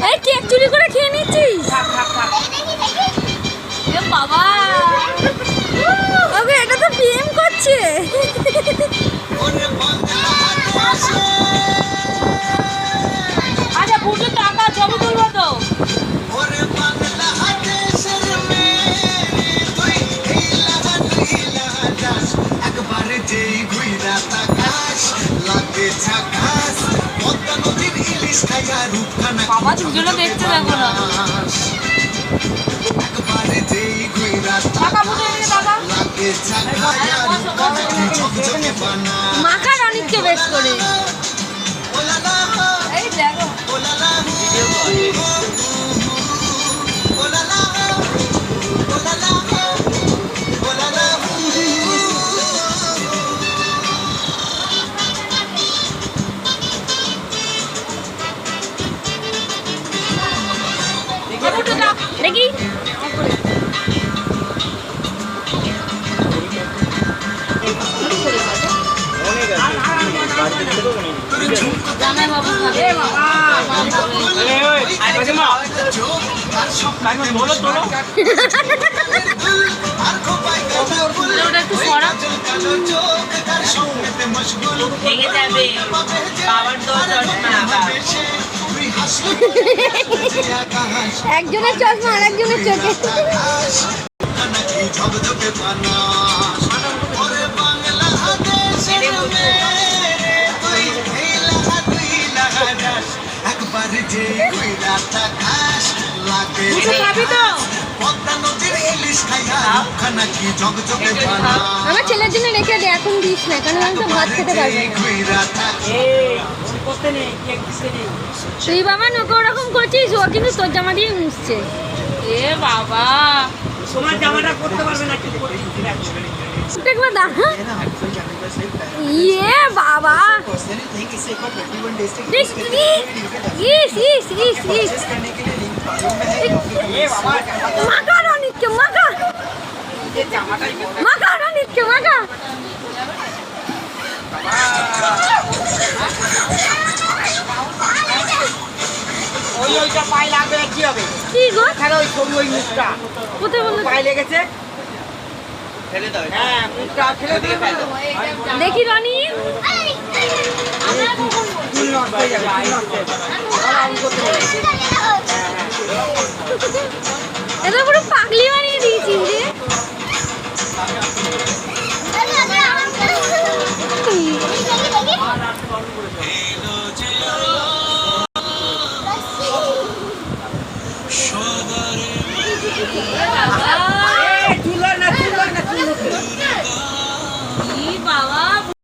এই কেক চুরি করে খেয়ে নিচ্ছিস বাবা। ওকে এটা তো প্রেম করছে। আচ্ছা বুঝে টাকা জমা তুলবো তো। বাবা দুজনে দেখতে দেখো না। মাখা রানিককে বেশ করে এই দেখো দেখি একজনের চশমা আর একজনের চোখে। আমার ছেলের জন্য রেখে দে, এখন দিস না, কারণ আমি তো ভাত খেতে পারবো। তুই বাবা নোকে ওরকম করছিস, ও কিন্তু তোর জামা দিয়ে মুছছে। এ বাবা তোমার জামাটা পরতে পারবে না, একবার দাঁড়া। ইয়ে বাবা মাখা রানিককে মাখা মাখা রানিককে মাখা। ওইটা পায়ে লাগবে কি হবে? কি গো খেলো ওই ছবি ওই মুখটা কোথায় বললো পায়ে লেগেছে, ফেলে দাও। হ্যাঁ মুখটা ফেলে দিয়ে ফেলো দেখি রানি। এটা পুরো পাগলি বানিয়ে দিয়েছিস রে।